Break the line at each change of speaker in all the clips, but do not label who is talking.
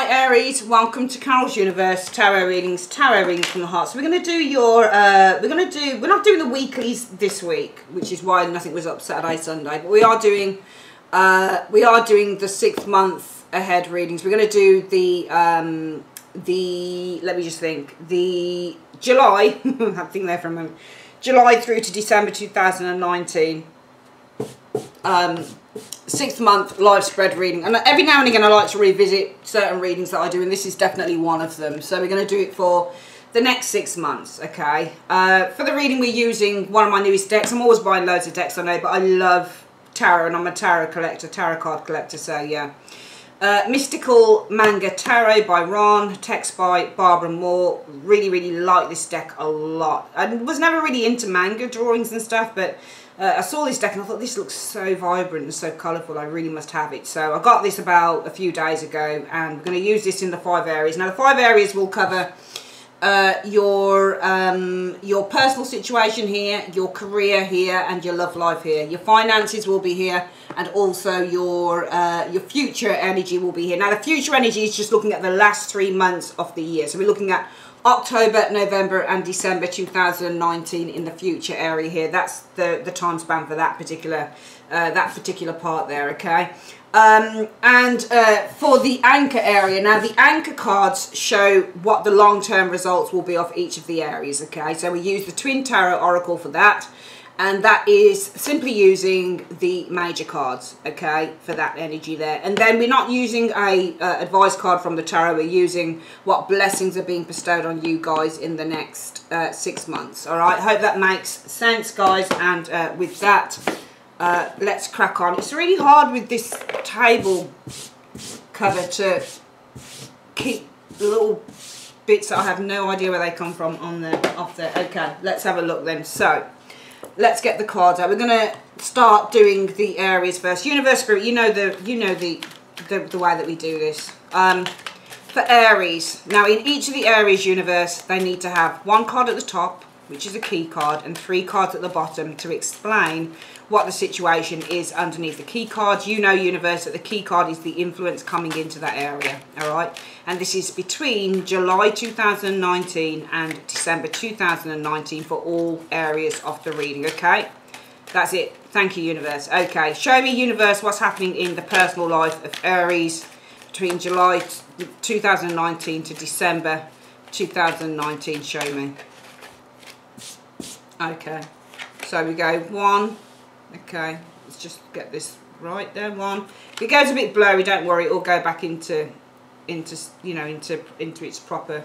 Hi Aries, welcome to Carol's Universe Tarot readings from the heart. So we're going to do your, we're not doing the weeklies this week, which is why nothing was up Saturday, Sunday, but we are doing the 6 month ahead readings. We're going to do let me just think, the July, I'm thinking there for a moment, July through to December 2019. 6 month live spread reading, and every now and again I like to revisit certain readings that I do, and this is definitely one of them. So we're going to do it for the next 6 months. Okay, for the reading we're using one of my newest decks. I'm always buying loads of decks, I know, but I love tarot and I'm a tarot card collector, so yeah. Mystical Manga Tarot by Ron, text by Barbara Moore. Really like this deck a lot. I was never really into manga drawings and stuff, but I saw this deck and I thought this looks so vibrant and so colourful, I really must have it. So I got this about a few days ago, and we're going to use this in the 5 areas. Now the 5 areas will cover your personal situation here, your career here, and your love life here. Your finances will be here, and also your future energy will be here. Now the future energy is just looking at the last 3 months of the year. So we're looking at October, November and December 2019 in the future area here. That's the time span for that particular part there, okay? For the anchor area, now the anchor cards show what the long-term results will be of each of the areas, okay? So we use the Twin Tarot Oracle for that, and that is simply using the major cards, okay, for that energy there. And then we're not using a advice card from the tarot, we're using what blessings are being bestowed on you guys in the next 6 months. All right, hope that makes sense, guys. And with that, let's crack on. It's really hard with this table cover to keep the little bits that I have no idea where they come from on off there. Okay, let's have a look then. So let's get the cards out. We're going to start doing the areas first. Universe, Spirit, you know the way that we do this. For Aries, now in each of the Aries universe, they need to have 1 card at the top, which is a key card, and 3 cards at the bottom to explain what the situation is underneath the key cards. You know, universe, that the key card is the influence coming into that area, all right? And this is between July 2019 and December 2019 for all areas of the reading, okay? That's it. Thank you, universe. Okay, show me, universe, what's happening in the personal life of Aries between July 2019 to December 2019. Show me. Okay, so we go 1. Okay, let's just get this right there. 1. If it goes a bit blurry, don't worry, it'll go back into its proper.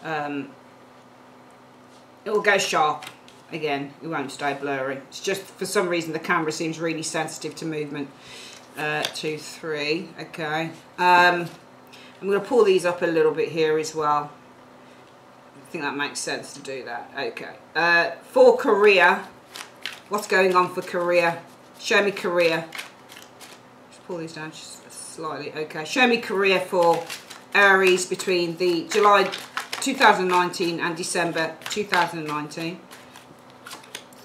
It will go sharp again. It won't stay blurry. It's just for some reason the camera seems really sensitive to movement. 2, 3. Okay. I'm going to pull these up a little bit here as well. I think that makes sense to do that. Okay. For career, what's going on for career? Show me career. Just pull these down just slightly. Okay. Show me career for Aries between the July 2019 and December 2019.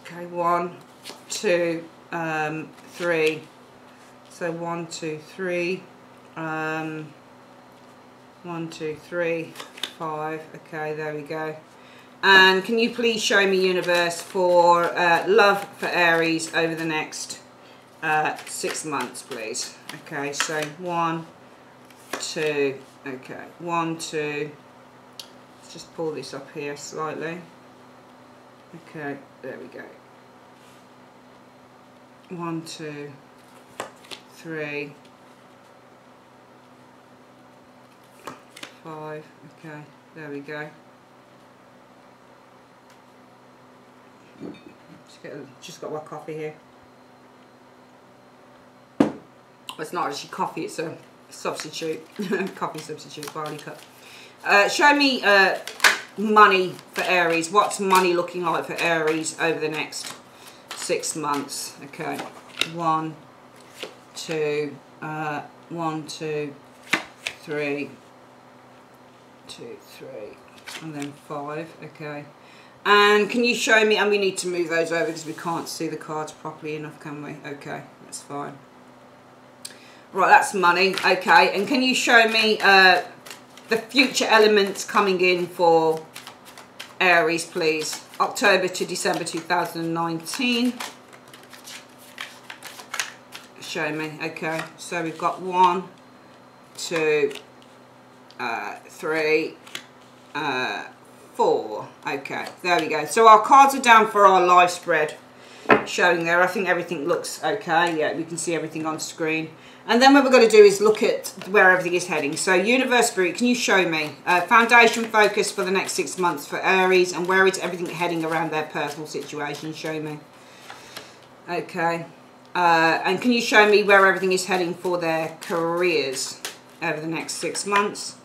Okay. 1, 2, 3. So 1, 2, 3. 1, 2, 3. 5. Okay, there we go. And can you please show me, universe, for love for Aries over the next 6 months, please? Okay, so 1, 2. Okay, 1, 2. Let's just pull this up here slightly. Okay, there we go. 1, 2, 3. 5. Okay, there we go. Just got my coffee here. Well, it's not actually coffee, it's a substitute. Coffee substitute, barley cup. Show me money for Aries. What's money looking like for Aries over the next 6 months? Okay, 1, 2, 1, 2, 3. 2, 3, and then 5. Okay, and can you show me, and we need to move those over because we can't see the cards properly enough, can we? Okay, that's fine. Right, that's money. Okay, and can you show me the future elements coming in for Aries, please? October to December 2019. Show me. Okay, so we've got 1, 2, 3, 4. Okay, there we go. So our cards are down for our live spread showing there. I think everything looks okay. Yeah, we can see everything on screen. And then what we're going to do is look at where everything is heading. So Universe Spirit, can you show me foundation focus for the next 6 months for Aries, and where is everything heading around their personal situation? Show me. Okay. And can you show me where everything is heading for their careers over the next 6 months?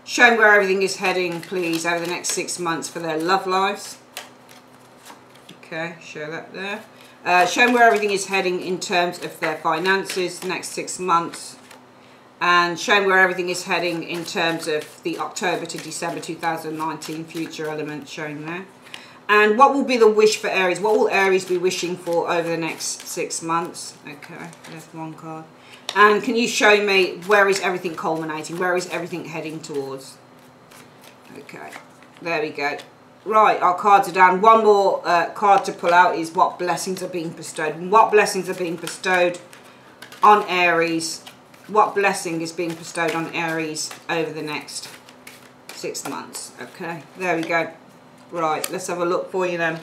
Show me where everything is heading, please, over the next 6 months for their love lives. Okay, show that there. Show me where everything is heading in terms of their finances the next 6 months. And show me where everything is heading in terms of the October to December 2019 future element showing there. And what will be the wish for Aries? What will Aries be wishing for over the next 6 months? Okay, there's one card. And can you show me where is everything culminating? Where is everything heading towards? Okay, there we go. Right, our cards are down. One more card to pull out is what blessings are being bestowed. And what blessings are being bestowed on Aries? What blessing is being bestowed on Aries over the next 6 months? Okay, there we go. Right, let's have a look for you then.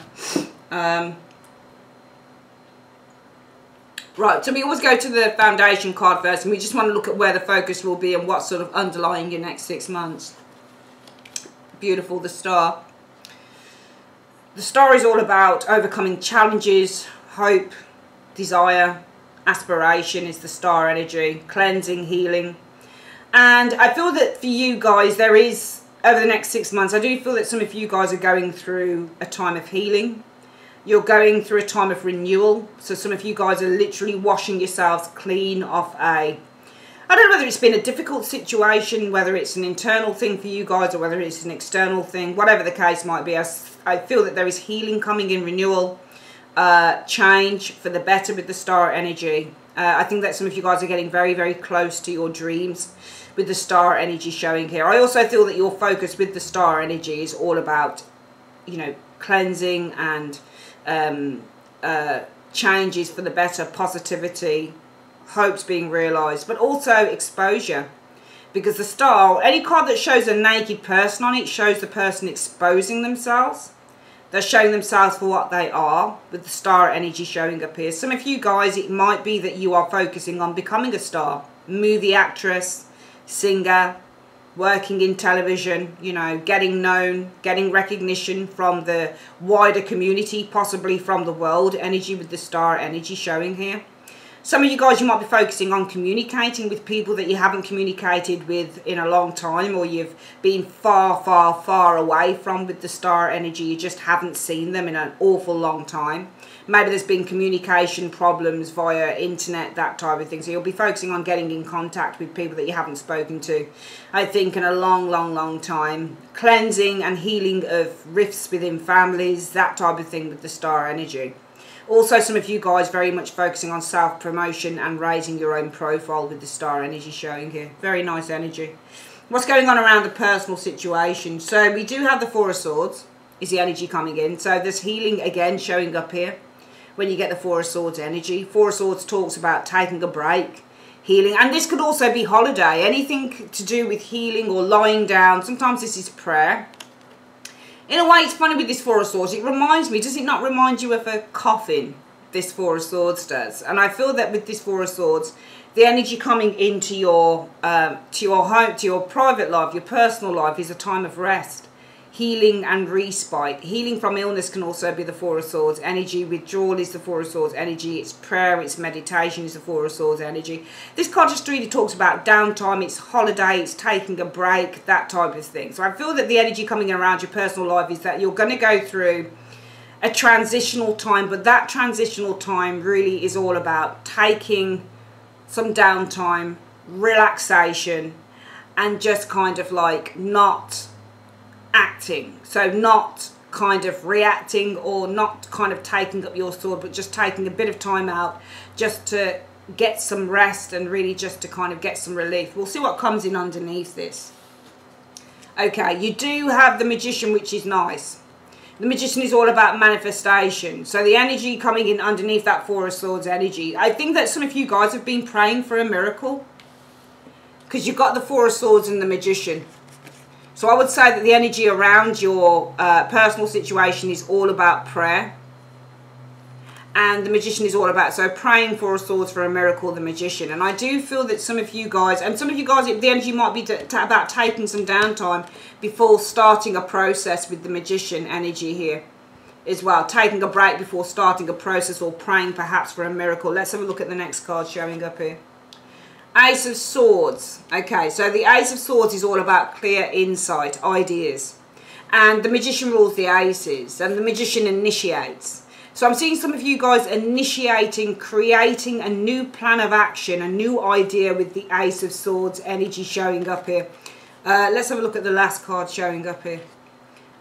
Right, so we always go to the foundation card first, and we just want to look at where the focus will be and what's sort of underlying your next 6 months. Beautiful, the Star. The Star is all about overcoming challenges, hope, desire, aspiration is the Star energy, cleansing, healing. And I feel that for you guys, there is, over the next 6 months, I do feel that some of you guys are going through a time of healing. You're going through a time of renewal. So some of you guys are literally washing yourselves clean off I don't know whether it's been a difficult situation, whether it's an internal thing for you guys or whether it's an external thing, whatever the case might be. I feel that there is healing coming in, renewal, change for the better with the Star energy. I think that some of you guys are getting very, very close to your dreams with the Star energy showing here. I also feel that your focus with the Star energy is all about, you know, cleansing and changes for the better, positivity, hopes being realized, but also exposure, because the Star, any card that shows a naked person on it, shows the person exposing themselves. They're showing themselves for what they are, with the Star energy showing up here. Some of you guys, it might be that you are focusing on becoming a star, movie actress, singer, working in television, you know, getting known, getting recognition from the wider community, possibly from the world energy with the Star energy showing here. Some of you guys, you might be focusing on communicating with people that you haven't communicated with in a long time, or you've been far, far, far away from with the Star energy. You just haven't seen them in an awful long time. Maybe there's been communication problems via internet, that type of thing. So you'll be focusing on getting in contact with people that you haven't spoken to, I think, in a long, long, long time. Cleansing and healing of rifts within families, that type of thing with the Star energy. Also, some of you guys very much focusing on self-promotion and raising your own profile with the Star energy showing here. Very nice energy. What's going on around the personal situation? So we do have the Four of Swords is the energy coming in. So there's healing again showing up here when you get the Four of Swords energy. Four of Swords talks about taking a break, healing. And this could also be holiday. Anything to do with healing or lying down. Sometimes this is prayer. In a way, it's funny with this Four of Swords. It reminds me, does it not remind you of a coffin? This Four of Swords does. And I feel that with this Four of Swords, the energy coming into your home, to your private life, your personal life, is a time of rest, healing and respite. Healing from illness can also be the Four of Swords energy. Withdrawal is the Four of Swords energy. It's prayer, it's meditation is the Four of Swords energy. This card just really talks about downtime, it's holiday, it's taking a break, that type of thing. So I feel that the energy coming around your personal life is that you're going to go through a transitional time, but that transitional time really is all about taking some downtime, relaxation, and just kind of like not acting. So not kind of reacting or not kind of taking up your sword, but just taking a bit of time out just to get some rest and really just to kind of get some relief. We'll see what comes in underneath this. Okay, you do have the Magician, which is nice. The Magician is all about manifestation. So the energy coming in underneath that Four of Swords energy. I think that some of you guys have been praying for a miracle, because you've got the Four of Swords and the Magician. So I would say that the energy around your personal situation is all about prayer. And the Magician is all about, so praying Four of Swords for a miracle, the Magician. And I do feel that some of you guys, the energy might be about taking some downtime before starting a process with the Magician energy here as well. Taking a break before starting a process, or praying perhaps for a miracle. Let's have a look at the next card showing up here. Ace of Swords. Okay, so the Ace of Swords is all about clear insight, ideas. And the Magician rules the Aces, and the Magician initiates. So I'm seeing some of you guys initiating, creating a new plan of action, a new idea with the Ace of Swords energy showing up here. Let's have a look at the last card showing up here.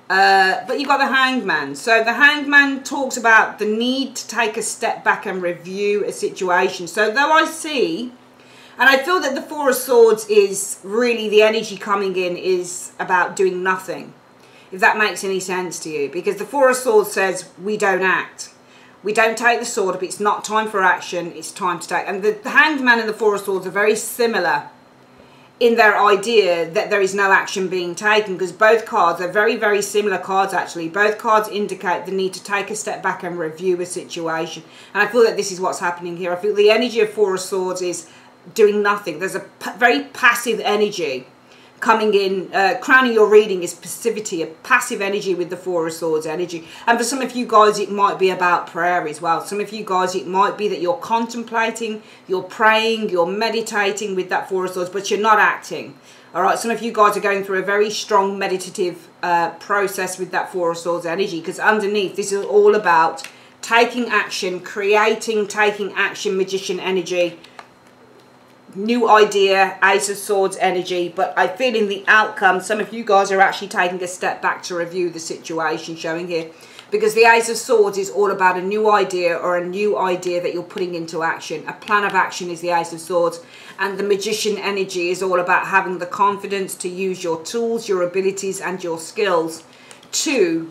But you've got the Hanged Man. So the Hanged Man talks about the need to take a step back and review a situation. So though I see, and I feel that the Four of Swords is really, the energy coming in is about doing nothing. If that makes any sense to you. Because the Four of Swords says we don't act. We don't take the sword. If it's not time for action, it's time to take. And the Hanged Man and the Four of Swords are very similar in their idea that there is no action being taken. Because both cards are very, very similar cards actually. Both cards indicate the need to take a step back and review a situation. And I feel that this is what's happening here. I feel the energy of Four of Swords is doing nothing. There's a very passive energy coming in. Crowning your reading is passivity, a passive energy with the Four of Swords energy. And for some of you guys it might be about prayer as well. Some of you guys it might be that you're contemplating, you're praying, you're meditating with that Four of Swords, but you're not acting. Alright, some of you guys are going through a very strong meditative process with that Four of Swords energy, because underneath this is all about taking action, creating, taking action, Magician energy. New idea, Ace of Swords energy. But I feel in the outcome some of you guys are actually taking a step back to review the situation showing here, because the Ace of Swords is all about a new idea, or a new idea that you're putting into action. A plan of action is the Ace of Swords, and the Magician energy is all about having the confidence to use your tools, your abilities and your skills to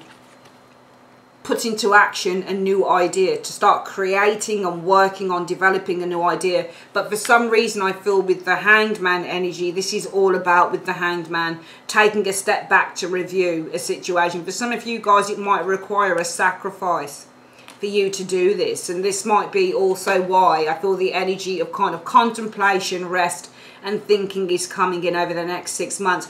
put into action a new idea, to start creating and working on developing a new idea. But for some reason I feel with the Hanged Man energy, this is all about, with the Hanged Man, taking a step back to review a situation. For some of you guys it might require a sacrifice for you to do this, and this might be also why I feel the energy of kind of contemplation, rest and thinking is coming in over the next 6 months.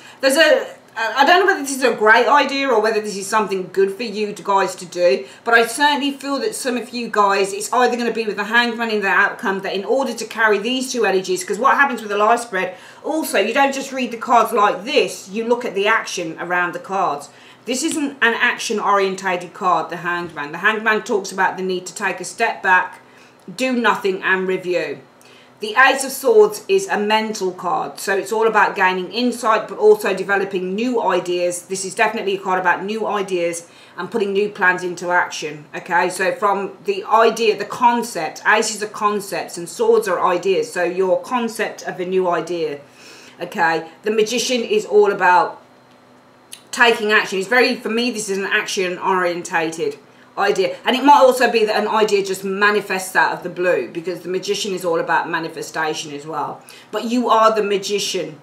I don't know whether this is a great idea or whether this is something good for you guys to do, but I certainly feel that some of you guys, it's either going to be with the Hanged Man in the outcome, that in order to carry these two energies, because what happens with the life spread, also you don't just read the cards like this, you look at the action around the cards. This isn't an action orientated card, the Hanged Man. The Hanged Man talks about the need to take a step back, do nothing and review. The Ace of Swords is a mental card, so it's all about gaining insight but also developing new ideas. This is definitely a card about new ideas and putting new plans into action. Okay, so from the idea, the concept, aces are concepts and swords are ideas, so your concept of a new idea. Okay, the Magician is all about taking action. It's very, for me, this is an action orientated idea, and it might also be that an idea just manifests out of the blue, because the Magician is all about manifestation as well. But you are the Magician,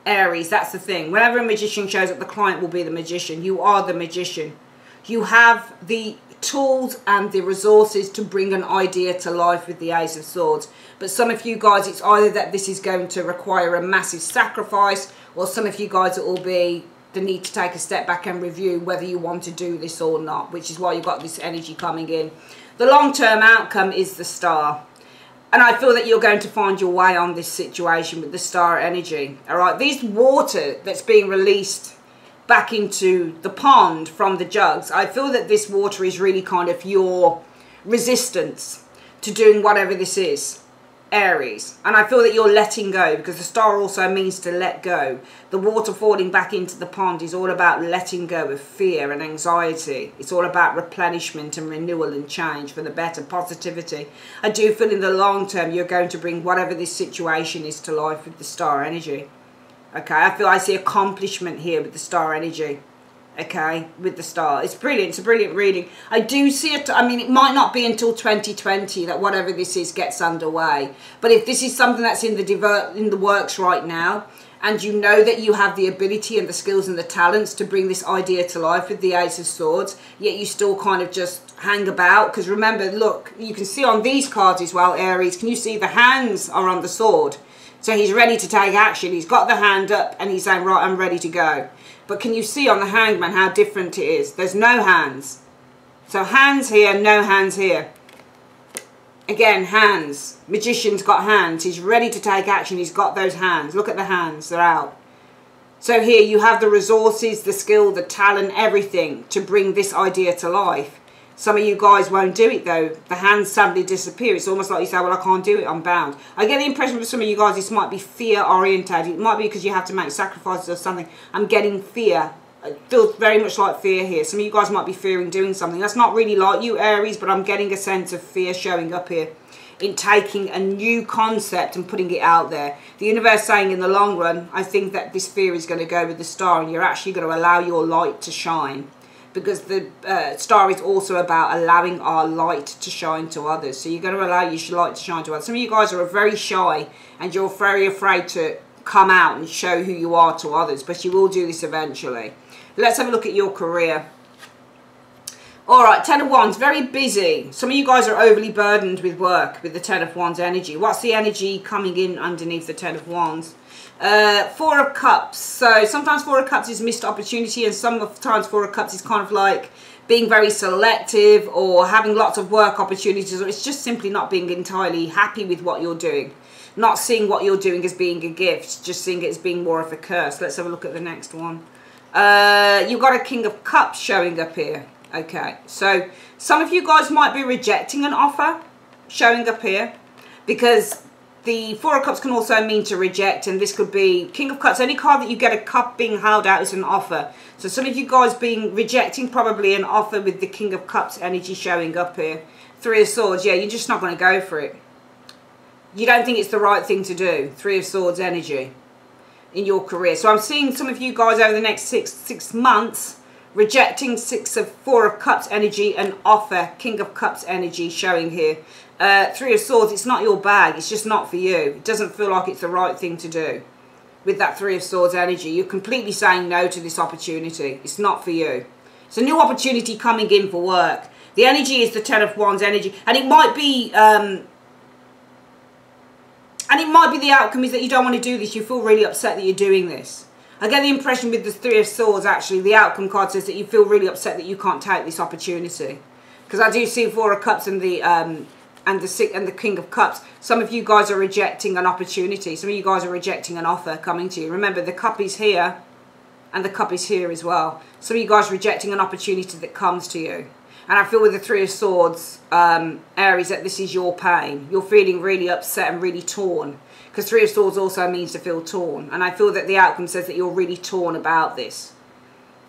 Aries. That's the thing. Whenever a Magician shows up, the client will be the Magician. You are the Magician. You have the tools and the resources to bring an idea to life with the Ace of Swords. But some of you guys, it's either that this is going to require a massive sacrifice, or some of you guys it will be the need to take a step back and review whether you want to do this or not, which is why you've got this energy coming in. The long-term outcome is the Star, and I feel that you're going to find your way on this situation with the Star energy. All right, this water that's being released back into the pond from the jugs, I feel that this water is really kind of your resistance to doing whatever this is. Aries, and I feel that you're letting go, because the star also means to let go. The water falling back into the pond is all about letting go of fear and anxiety. It's all about replenishment and renewal and change for the better, positivity. I do feel in the long term you're going to bring whatever this situation is to life with the star energy. Okay, I see accomplishment here with the star energy. Okay, with the star. It's brilliant. It's a brilliant reading. I do see it. I mean, it might not be until 2020 that whatever this is gets underway. But if this is something that's in the works right now, and you know that you have the ability and the skills and the talents to bring this idea to life with the Ace of Swords, yet you still kind of just hang about. Because remember, look, you can see on these cards as well, Aries, can you see the hands are on the sword? So he's ready to take action. He's got the hand up and he's saying, right, I'm ready to go. But can you see on the Hangman how different it is? There's no hands. So hands here, no hands here. Again, hands. Magician's got hands. He's ready to take action. He's got those hands. Look at the hands. They're out. So here you have the resources, the skill, the talent, everything to bring this idea to life. Some of you guys won't do it though. The hands suddenly disappear. It's almost like you say, well, I can't do it, I'm bound. I get the impression with some of you guys this might be fear orientated. It might be because you have to make sacrifices or something. I'm getting fear. It feels very much like fear here. Some of you guys might be fearing doing something. That's not really like you, Aries, but I'm getting a sense of fear showing up here in taking a new concept and putting it out there. The universe saying in the long run, I think that this fear is going to go with the star and you're actually going to allow your light to shine. Because the star is also about allowing our light to shine to others. So you're going to allow your light to shine to others. Some of you guys are very shy and you're very afraid to come out and show who you are to others. But you will do this eventually. Let's have a look at your career. Alright, Ten of Wands, very busy. Some of you guys are overly burdened with work with the Ten of Wands energy. What's the energy coming in underneath the Ten of Wands? Four of Cups. So sometimes Four of Cups is missed opportunity, and sometimes Four of Cups is kind of like being very selective or having lots of work opportunities, or it's just simply not being entirely happy with what you're doing. Not seeing what you're doing as being a gift, just seeing it as being more of a curse. Let's have a look at the next one. You've got a King of Cups showing up here. Okay, so some of you guys might be rejecting an offer showing up here, because the Four of Cups can also mean to reject, and this could be King of Cups. Any card that you get a cup being held out is an offer. So some of you guys being rejecting probably an offer with the King of Cups energy showing up here. Three of Swords, yeah, you're just not going to go for it. You don't think it's the right thing to do. Three of Swords energy in your career. So I'm seeing some of you guys over the next six months rejecting Four of Cups energy and offer King of Cups energy showing here. Three of Swords, it's not your bag. It's just not for you. It doesn't feel like it's the right thing to do. With that Three of Swords energy, you're completely saying no to this opportunity. It's not for you. It's a new opportunity coming in for work. The energy is the Ten of Wands energy. And it might be... the outcome is that you don't want to do this. You feel really upset that you're doing this. I get the impression with the Three of Swords, actually, the outcome card says that you feel really upset that you can't take this opportunity. Because I do see Four of Cups and the King of Cups. Some of you guys are rejecting an opportunity. Some of you guys are rejecting an offer coming to you. Remember, the cup is here and the cup is here as well. Some of you guys are rejecting an opportunity that comes to you. And I feel with the Three of Swords, Aries, that this is your pain. You're feeling really upset and really torn. Because Three of Swords also means to feel torn. And I feel that the outcome says that you're really torn about this.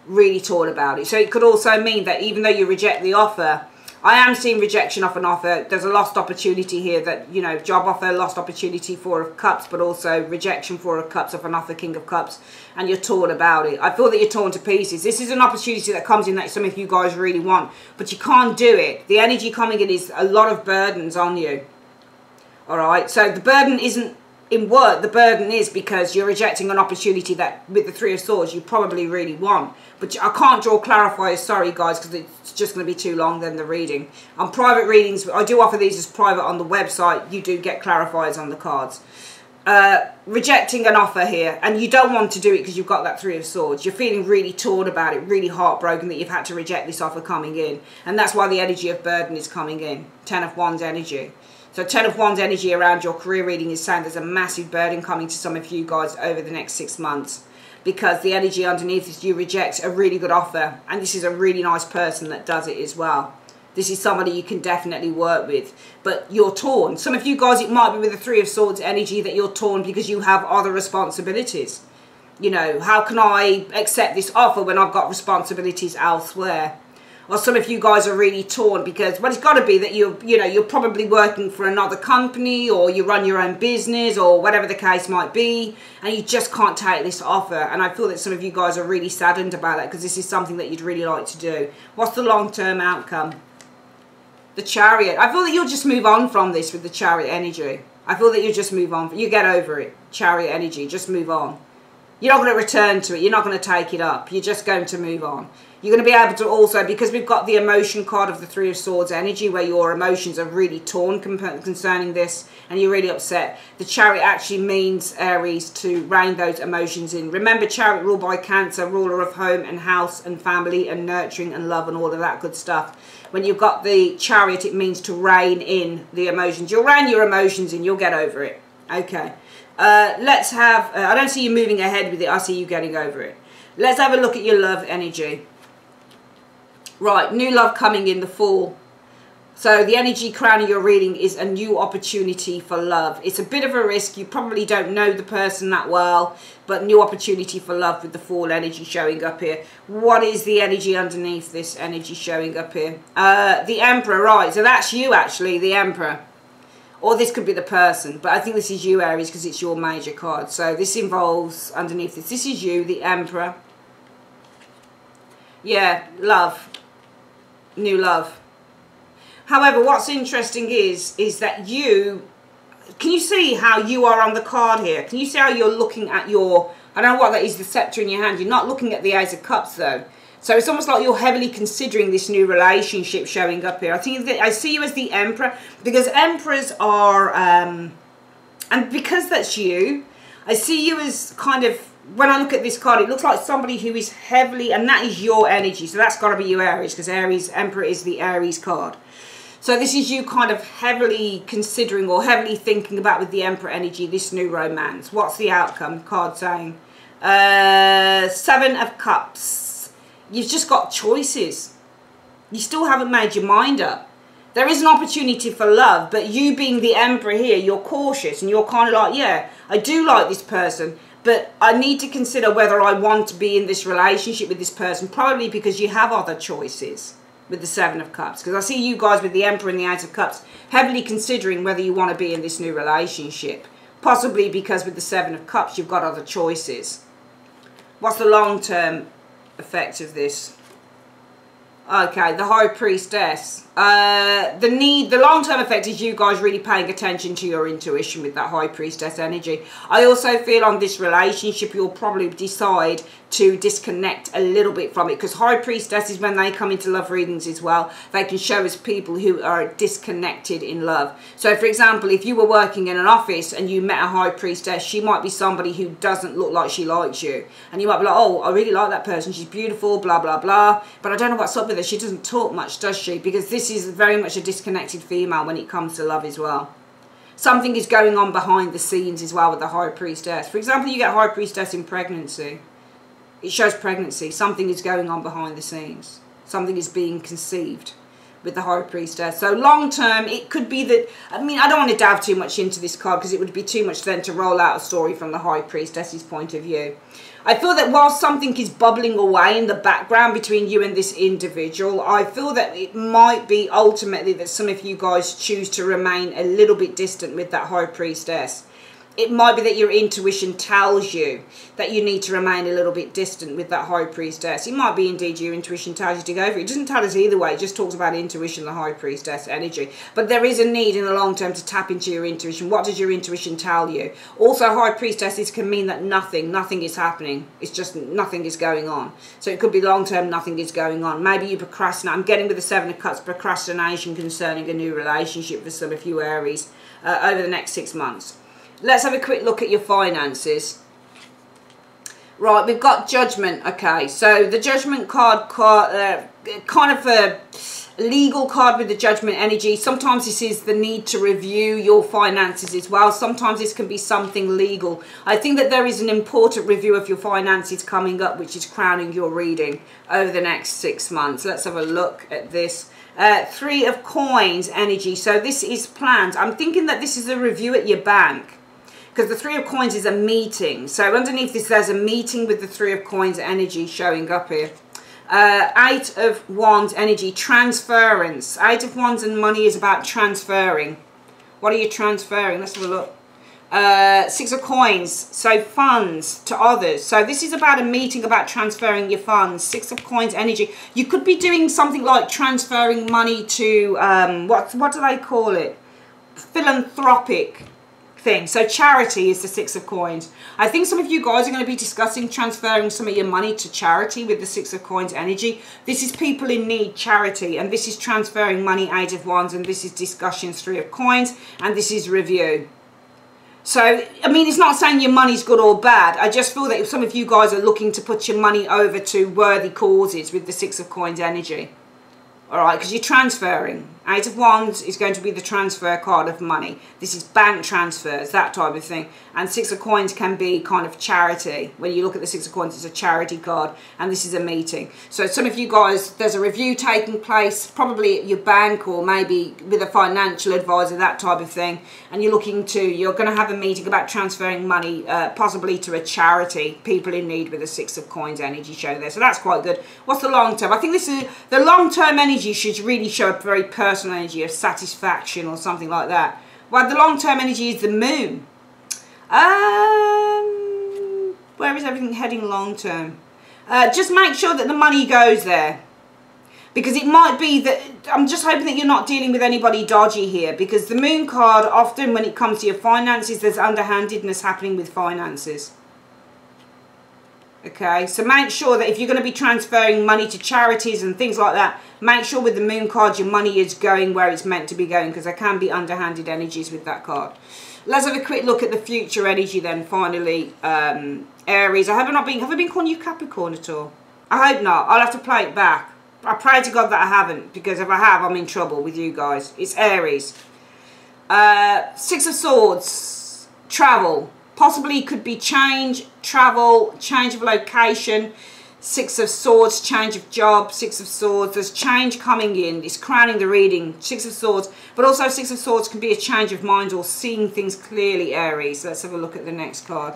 Really torn about it. So it could also mean that even though you reject the offer, I am seeing rejection of an offer. There's a lost opportunity here that, you know, job offer, lost opportunity, Four of Cups, but also rejection, Four of Cups of an offer, King of Cups, and you're torn about it. I feel that you're torn to pieces. This is an opportunity that comes in that some of you guys really want, but you can't do it. The energy coming in is a lot of burdens on you. All right, so the burden isn't in work. The burden is because you're rejecting an opportunity that with the Three of Swords you probably really want. But I can't draw clarifiers, sorry guys, because it's just going to be too long then the reading. On private readings, I do offer these as private on the website. You do get clarifiers on the cards. Rejecting an offer here, and you don't want to do it because you've got that Three of Swords. You're feeling really torn about it, really heartbroken that you've had to reject this offer coming in. And that's why the energy of burden is coming in. Ten of Wands energy. So Ten of Wands energy around your career reading is saying there's a massive burden coming to some of you guys over the next 6 months. Because the energy underneath is you reject a really good offer. And this is a really nice person that does it as well. This is somebody you can definitely work with, but you're torn. Some of you guys, it might be with the Three of Swords energy that you're torn because you have other responsibilities. You know, how can I accept this offer when I've got responsibilities elsewhere? Or some of you guys are really torn because, well, it's got to be that you're probably working for another company, or you run your own business, or whatever the case might be, and you just can't take this offer. And I feel that some of you guys are really saddened about that because this is something that you'd really like to do. What's the long-term outcome? The Chariot. I feel that you'll just move on from this with the Chariot energy. I feel that you'll just move on. You get over it. Chariot energy. Just move on. You're not going to return to it. You're not going to take it up. You're just going to move on. You're going to be able to also, because we've got the emotion card of the Three of Swords energy, where your emotions are really torn concerning this, and you're really upset. The Chariot actually means, Aries, to rein those emotions in. Remember, Chariot ruled by Cancer, ruler of home and house and family and nurturing and love and all of that good stuff. When you've got the Chariot, it means to rein in the emotions. You'll rein your emotions in. You'll get over it. Okay. Let's have, I don't see you moving ahead with it. I see you getting over it. Let's have a look at your love energy. Right, new love coming in the Fool. So the energy crowning your reading is a new opportunity for love. It's a bit of a risk. You probably don't know the person that well, but new opportunity for love with the Fool energy showing up here. What is the energy underneath this energy showing up here? The Emperor, right. So that's you actually, the Emperor. Or this could be the person, but I think this is you, Aries, because it's your major card. So this involves, underneath this, this is you, the Emperor. Yeah, love. New love. However, what's interesting is that you, can you see how you are on the card here? Can you see how you're looking at your, I don't know what that is, the scepter in your hand. You're not looking at the Ace of Cups, though. So it's almost like you're heavily considering this new relationship showing up here. I think that I see you as the Emperor, because Emperors are, and because that's you, I see you as kind of, when I look at this card, it looks like somebody who is heavily, and that is your energy. So that's got to be you, Aries, because Aries, Emperor is the Aries card. So this is you kind of heavily considering or heavily thinking about, with the Emperor energy, this new romance. What's the outcome? Card saying, Seven of Cups. You've just got choices. You still haven't made your mind up. There is an opportunity for love, but you being the Emperor here, you're cautious and you're kind of like, yeah, I do like this person, but I need to consider whether I want to be in this relationship with this person, probably because you have other choices with the Seven of Cups. Because I see you guys with the Emperor and the Ace of Cups heavily considering whether you want to be in this new relationship. Possibly because with the Seven of Cups, you've got other choices. What's the long-term effect of this? Okay, the High Priestess. The long-term effect is you guys really paying attention to your intuition with that High Priestess energy. I also feel on this relationship you'll probably decide to disconnect a little bit from it, because High Priestesses, when they come into love readings as well, they can show us people who are disconnected in love. So for example, if you were working in an office and you met a High Priestess, she might be somebody who doesn't look like she likes you, and you might be like, oh, I really like that person, she's beautiful, blah blah blah, but I don't know what's up with her, she doesn't talk much, does she? Because this is very much a disconnected female when it comes to love as well. Something is going on behind the scenes as well with the High Priestess. For example, you get High Priestess in pregnancy. It shows pregnancy. Something is going on behind the scenes. Something is being conceived with the High Priestess. So long term, it could be that, I mean, I don't want to delve too much into this card because it would be too much then to roll out a story from the High Priestess's point of view. I feel that while something is bubbling away in the background between you and this individual, I feel that it might be ultimately that some of you guys choose to remain a little bit distant with that High Priestess. It might be that your intuition tells you that you need to remain a little bit distant with that High Priestess. It might be indeed your intuition tells you to go for it. It doesn't tell us either way. It just talks about intuition, the High Priestess energy. But there is a need in the long term to tap into your intuition. What does your intuition tell you? Also, High Priestesses can mean that nothing is happening. It's just nothing is going on. So it could be long term, nothing is going on. Maybe you procrastinate. I'm getting with the Seven of Cups, procrastination concerning a new relationship for some of you Aries over the next 6 months. Let's have a quick look at your finances. Right, we've got Judgment. Okay, so the Judgment card, kind of a legal card with the Judgment energy. Sometimes this is the need to review your finances as well. Sometimes this can be something legal. I think that there is an important review of your finances coming up, which is crowning your reading over the next 6 months. Let's have a look at this. Three of Coins energy. So this is planned. I'm thinking that this is a review at your bank, because the Three of Coins is a meeting. So underneath this, there's a meeting with the Three of Coins energy showing up here. Eight of Wands energy, transference. Eight of Wands and money is about transferring. What are you transferring? Let's have a look. Six of Coins, so funds to others. So this is about a meeting about transferring your funds. Six of Coins energy. You could be doing something like transferring money to, what do they call it? Philanthropic thing. So charity is the Six of Coins. I think some of you guys are going to be discussing transferring some of your money to charity with the Six of Coins energy. This is people in need, charity, and this is transferring money, Eight of Wands, and this is discussions, Three of Coins, and this is review. So, I mean, it's not saying your money's good or bad. I just feel that if some of you guys are looking to put your money over to worthy causes with the Six of Coins energy. All right, because you're transferring. Eight of Wands is going to be the transfer card of money. This is bank transfers, that type of thing. And Six of Coins can be kind of charity. When you look at the Six of Coins, it's a charity card. And this is a meeting. So some of you guys, there's a review taking place, probably at your bank or maybe with a financial advisor, that type of thing. And you're looking to, you're going to have a meeting about transferring money, possibly to a charity, people in need with the Six of Coins energy show there. So that's quite good. What's the long term? I think this is, the long term energy should really show a very personal energy of satisfaction or something like that. Well, the long-term energy is the moon. Where is everything heading long-term? Just make sure that the money goes there, because it might be that, I'm just hoping that you're not dealing with anybody dodgy here, because the moon card, often when it comes to your finances, there's underhandedness happening with finances. Okay, so make sure that if you're going to be transferring money to charities and things like that, make sure with the moon card your money is going where it's meant to be going, because there can be underhanded energies with that card. Let's have a quick look at the future energy then, finally. Aries, have I been calling you Capricorn at all? I hope not. I'll have to play it back. I pray to God that I haven't, because if I have, I'm in trouble with you guys. It's Aries. Six of Swords, travel. Possibly could be change, travel, change of location. Six of Swords, change of job. Six of Swords, there's change coming in. It's crowning the reading. Six of Swords. But also Six of Swords can be a change of mind or seeing things clearly, Aries. Let's have a look at the next card.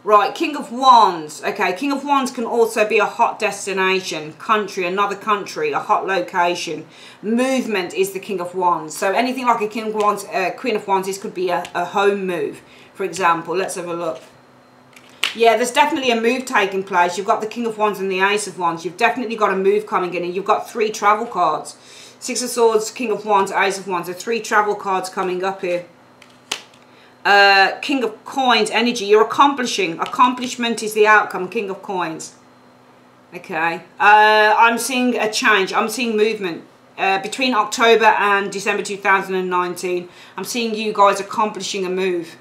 Right, King of Wands. Okay, King of Wands can also be a hot destination, country, another country, a hot location. Movement is the King of Wands. So anything like a King of Wands, Queen of Wands, this could be a home move, for example. Let's have a look. Yeah, there's definitely a move taking place. You've got the King of Wands and the Ace of Wands. You've definitely got a move coming in, and you've got three travel cards. Six of Swords, King of Wands, Ace of Wands. There are three travel cards coming up here. King of Coins energy, you're accomplishing. Accomplishment is the outcome, King of Coins. Okay, I'm seeing a change. I'm seeing movement between October and December 2019. I'm seeing you guys accomplishing a move,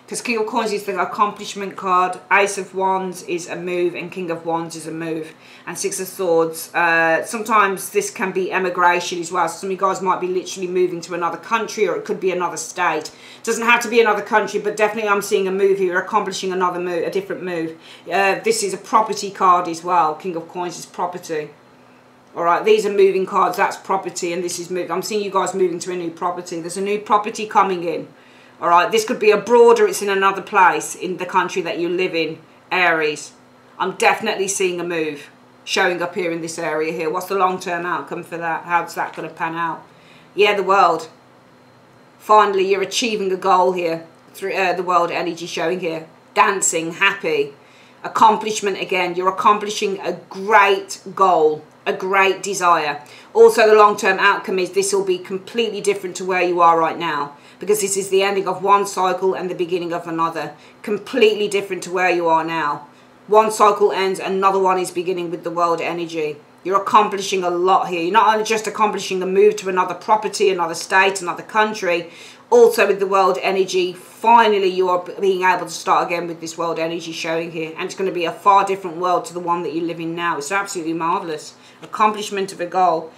because King of Coins is the accomplishment card, Ace of Wands is a move, and King of Wands is a move. And Six of Swords, sometimes this can be emigration as well. So some of you guys might be literally moving to another country, or it could be another state. It doesn't have to be another country, but definitely I'm seeing a move here, accomplishing another move, a different move. This is a property card as well. King of Coins is property. Alright, these are moving cards, that's property, and this is move. I'm seeing you guys moving to a new property. There's a new property coming in. Alright, this could be abroad, or it's in another place in the country that you live in, Aries. I'm definitely seeing a move showing up here in this area here. What's the long-term outcome for that? How's that going to pan out? Yeah, the world. Finally, you're achieving a goal here through the world energy showing here. Dancing, happy. Accomplishment again. You're accomplishing a great goal, a great desire. Also, the long-term outcome is this will be completely different to where you are right now, because this is the ending of one cycle and the beginning of another. Completely different to where you are now. One cycle ends, another one is beginning with the world energy. You're accomplishing a lot here. You're not only just accomplishing a move to another property, another state, another country, also with the world energy, finally you are being able to start again with this world energy showing here. And it's going to be a far different world to the one that you live in now. It's absolutely marvellous. Accomplishment of a goal.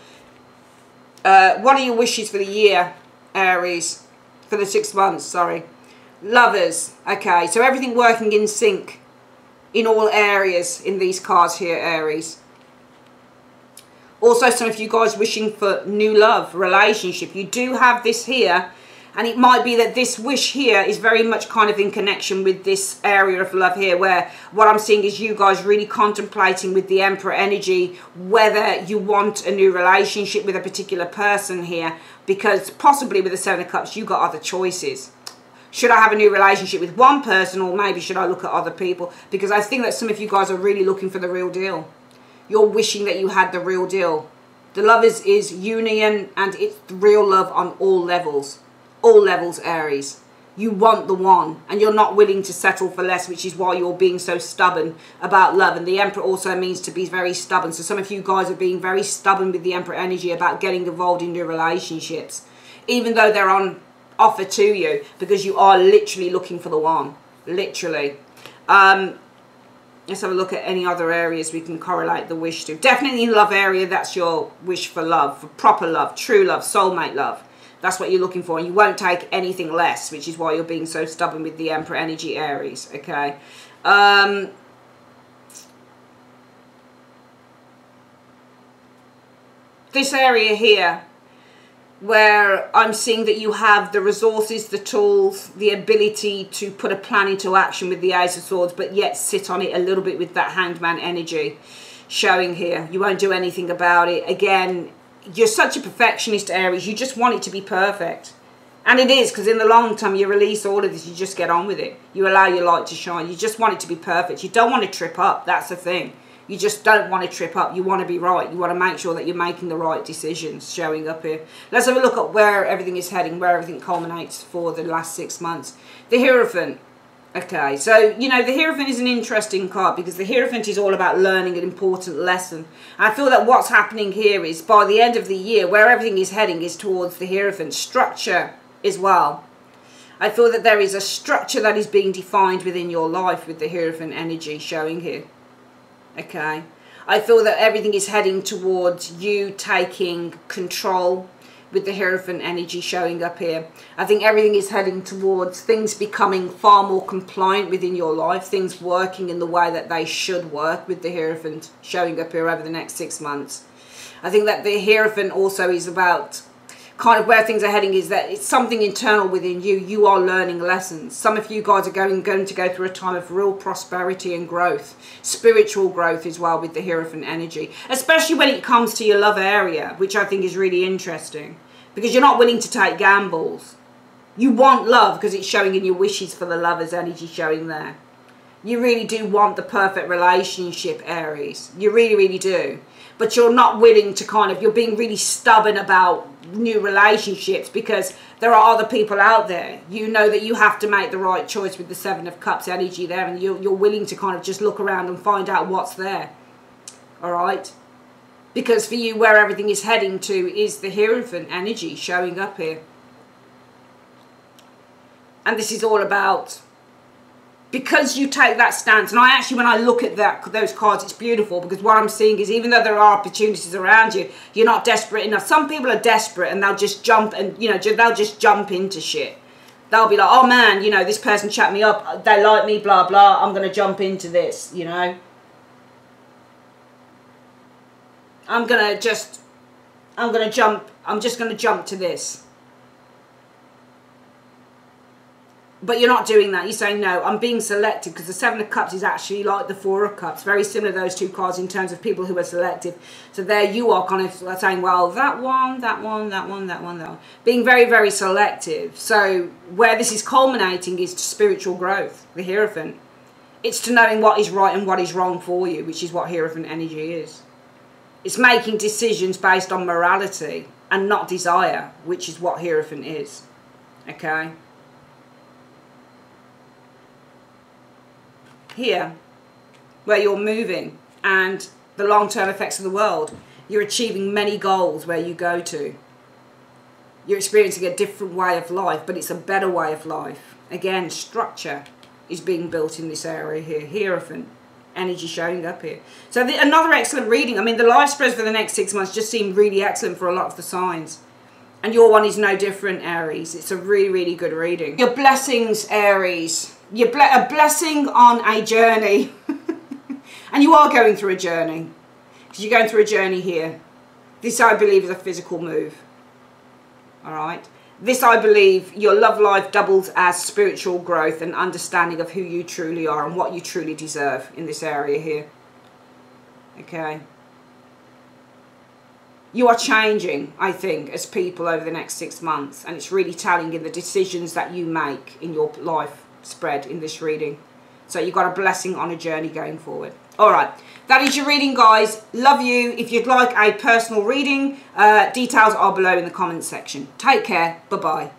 What are your wishes for the year, Aries? For the 6 months, sorry. Lovers. Okay, so everything working in sync in all areas in these cards here, Aries. Also, some of you guys wishing for new love, relationship. You do have this here. And it might be that this wish here is very much kind of in connection with this area of love here, where what I'm seeing is you guys really contemplating with the Emperor energy whether you want a new relationship with a particular person here, because possibly with the Seven of Cups you got other choices. Should I have a new relationship with one person, or maybe should I look at other people? Because I think that some of you guys are really looking for the real deal. You're wishing that you had the real deal. The love is union, and it's real love on all levels. All levels, Aries. You want the one, and you're not willing to settle for less, which is why you're being so stubborn about love. And the Emperor also means to be very stubborn. So some of you guys are being very stubborn with the Emperor energy about getting involved in new relationships, even though they're on offer to you, because you are literally looking for the one. Literally. Let's have a look at any other areas we can correlate the wish to. Definitely in love area, that's your wish for love, for proper love, true love, soulmate love. That's what you're looking for, and you won't take anything less, which is why you're being so stubborn with the Emperor energy, Aries, okay? This area here, where I'm seeing that you have the resources, the tools, the ability to put a plan into action with the Ace of Swords, but yet sit on it a little bit with that Hanged Man energy showing here. You won't do anything about it. Again, you're such a perfectionist, Aries. You just want it to be perfect. And it is, because in the long term, you release all of this. You just get on with it. You allow your light to shine. You just want it to be perfect. You don't want to trip up. That's the thing. You just don't want to trip up. You want to be right. You want to make sure that you're making the right decisions showing up here. Let's have a look at where everything is heading, where everything culminates for the last 6 months. The Hierophant. Okay, so, you know, the Hierophant is an interesting card, because the Hierophant is all about learning an important lesson. I feel that what's happening here is by the end of the year, where everything is heading is towards the Hierophant. Structure as well. I feel that there is a structure that is being defined within your life with the Hierophant energy showing here. Okay, I feel that everything is heading towards you taking control with the Hierophant energy showing up here. I think everything is heading towards things becoming far more compliant within your life, things working in the way that they should work with the Hierophant showing up here over the next 6 months. I think that the Hierophant also is about kind of where things are heading, is that it's something internal within you. You are learning lessons. Some of you guys are going to go through a time of real prosperity and growth, spiritual growth as well with the Hierophant energy, especially when it comes to your love area, which I think is really interesting, because you're not willing to take gambles. You want love because it's showing in your wishes for the Lover's energy showing there. You really do want the perfect relationship, Aries. You really, really do. But you're not willing to kind of, you're being really stubborn about new relationships because there are other people out there. You know that you have to make the right choice with the Seven of Cups energy there, and you're willing to kind of just look around and find out what's there. All right? Because for you, where everything is heading to is the Hierophant energy showing up here. And this is all about, because you take that stance, and I actually, when I look at those cards, it's beautiful, because what I'm seeing is even though there are opportunities around you, you're not desperate enough. Some people are desperate and they'll just jump and, you know, they'll just jump into shit. They'll be like, oh man, you know, this person chat me up, they like me, blah, blah, I'm going to jump into this, you know. I'm just going to jump to this. But you're not doing that. You're saying, no, I'm being selective, because the Seven of Cups is actually like the Four of Cups. Very similar to those two cards in terms of people who are selective. So there you are kind of saying, well, that one, that one, that one, that one, that one. Being very, very selective. So where this is culminating is to spiritual growth, the Hierophant. It's to knowing what is right and what is wrong for you, which is what Hierophant energy is. It's making decisions based on morality and not desire, which is what Hierophant is. Okay? Here, where you're moving and the long-term effects of the world, you're achieving many goals where you go to. You're experiencing a different way of life, but it's a better way of life. Again, structure is being built in this area here. Hierophant energy showing up here. So another excellent reading. I mean, the life spreads for the next 6 months just seem really excellent for a lot of the signs. And your one is no different, Aries. It's a really, really good reading. Your blessings, Aries. A blessing on a journey. And you are going through a journey. Because you're going through a journey here. This, I believe, is a physical move. All right. This, I believe, your love life doubles as spiritual growth and understanding of who you truly are and what you truly deserve in this area here. Okay. You are changing, I think, as people over the next 6 months. And it's really telling in the decisions that you make in your life spread in this reading. So you've got a blessing on a journey going forward. All right. That is your reading, guys. Love you. If you'd like a personal reading, details are below in the comments section. Take care. Bye-bye.